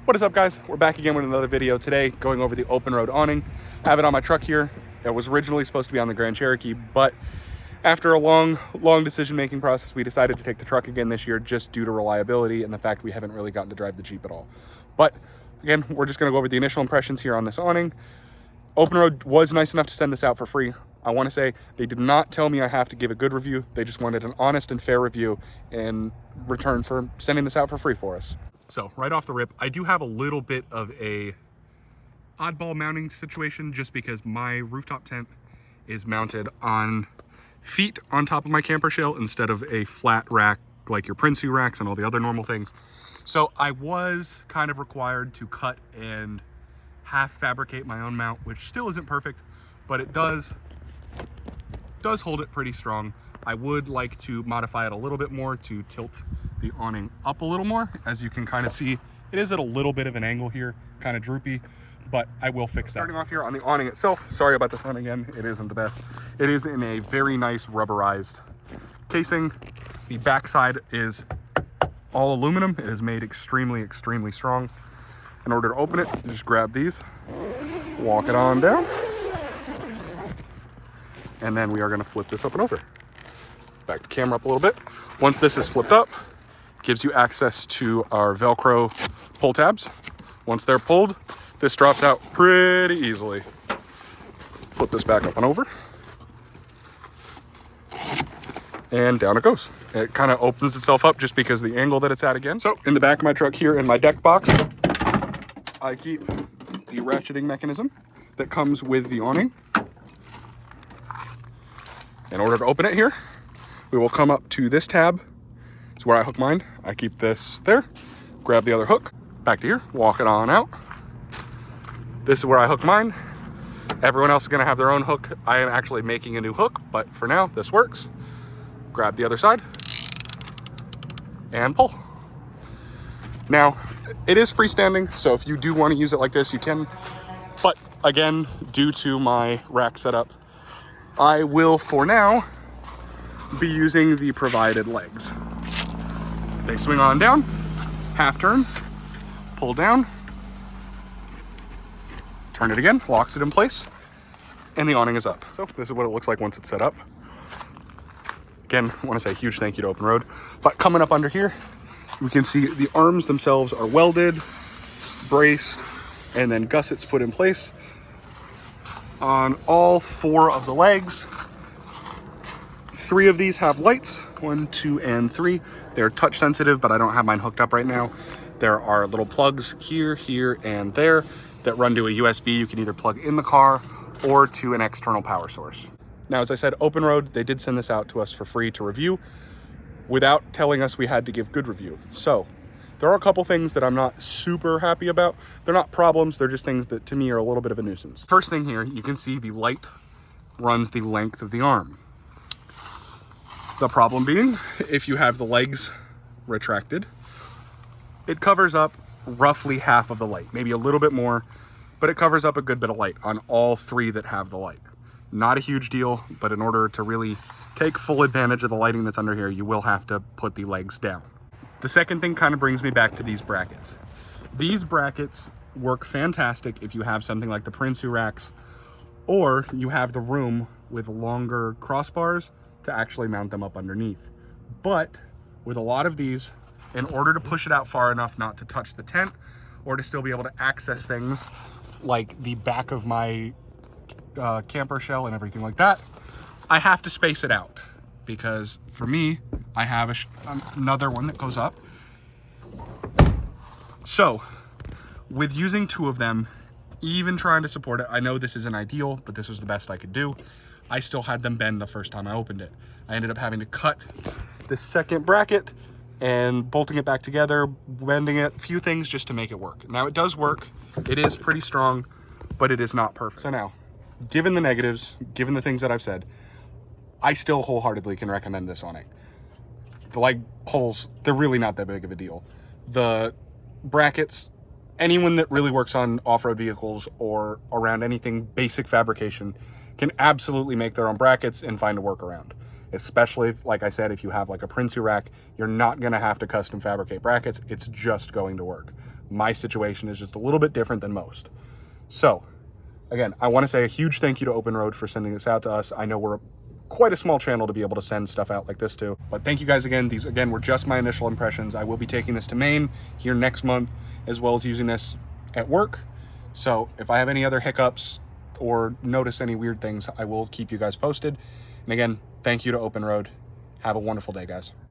What is up, guys? We're back again with another video today, going over the OpenRoad awning. I have it on my truck here. It was originally supposed to be on the Grand Cherokee, but after a long decision-making process, we decided to take the truck again this year just due to reliability and the fact we haven't really gotten to drive the Jeep at all. But again, we're just gonna go over the initial impressions here on this awning. OpenRoad was nice enough to send this out for free. I want to say they did not tell me I have to give a good review. They just wanted an honest and fair review in return for sending this out for free for us. So right off the rip, I do have a little bit of a oddball mounting situation just because my rooftop tent is mounted on feet on top of my camper shell instead of a flat rack like your Prinsu racks and all the other normal things. So I was kind of required to cut and half fabricate my own mount, which still isn't perfect, but it does hold it pretty strong. I would like to modify it a little bit more to tilt the awning up a little more. As you can kind of see, it is at a little bit of an angle here, kind of droopy, but I will fix that. Starting off here on the awning itself, sorry about the sun again, it isn't the best. It is in a very nice rubberized casing. The backside is all aluminum. It is made extremely strong. In order to open it, you just grab these, walk it on down, and then we are going to flip this up and over. Back the camera up a little bit. Once this is flipped up, gives you access to our Velcro pull tabs. Once they're pulled, this drops out pretty easily. Flip this back up and over, and down it goes. It kind of opens itself up just because of the angle that it's at again. So in the back of my truck here in my deck box, I keep the ratcheting mechanism that comes with the awning. In order to open it here, we will come up to this tab. It's where I hook mine. I keep this there, grab the other hook, back to here, walk it on out. This is where I hook mine. Everyone else is gonna have their own hook. I am actually making a new hook, but for now, this works. Grab the other side and pull. Now, it is freestanding, so if you do want to use it like this, you can. But again, due to my rack setup, I will, for now, be using the provided legs. They swing on down, half turn, pull down, turn it again, locks it in place, and the awning is up. So this is what it looks like once it's set up. Again, I want to say a huge thank you to OpenRoad. But coming up under here, we can see the arms themselves are welded, braced, and then gussets put in place on all 4 of the legs. 3 of these have lights, 1, 2, and 3. They're touch sensitive, but I don't have mine hooked up right now. There are little plugs here, here, and there that run to a USB. You can either plug in the car or to an external power source. Now, as I said, OpenRoad, they did send this out to us for free to review without telling us we had to give good review. So there are a couple things that I'm not super happy about. They're not problems, they're just things that to me are a little bit of a nuisance. First thing here, you can see the light runs the length of the arm. The problem being, if you have the legs retracted, it covers up roughly half of the light, maybe a little bit more, but it covers up a good bit of light on all 3 that have the light. Not a huge deal, but in order to really take full advantage of the lighting that's under here, you will have to put the legs down. The second thing kind of brings me back to these brackets. These brackets work fantastic if you have something like the Prinsu racks, or you have the room with longer crossbars to actually mount them up underneath. But with a lot of these, in order to push it out far enough not to touch the tent, or to still be able to access things like the back of my camper shell and everything like that, I have to space it out. Because for me, I have another one that goes up. So with using 2 of them, even trying to support it, I know this isn't ideal, but this was the best I could do. I still had them bend the first time I opened it. I ended up having to cut the second bracket and bolting it back together, bending it, a few things just to make it work. Now it does work. It is pretty strong, but it is not perfect. So now, given the negatives, given the things that I've said, I still wholeheartedly can recommend this awning. The leg holes, they're really not that big of a deal. The brackets, anyone that really works on off-road vehicles or around anything basic fabrication can absolutely make their own brackets and find a workaround. Especially, if, like I said, if you have like a Prinsu rack, you're not gonna have to custom fabricate brackets. It's just going to work. my situation is just a little bit different than most. So again, I want to say a huge thank you to OpenRoad for sending this out to us. I know we're quite a small channel to be able to send stuff out like this to, but thank you guys again. These again were just my initial impressions. I will be taking this to Maine here next month, as well as using this at work. So if I have any other hiccups or notice any weird things, I will keep you guys posted. And again, thank you to OpenRoad. Have a wonderful day, guys.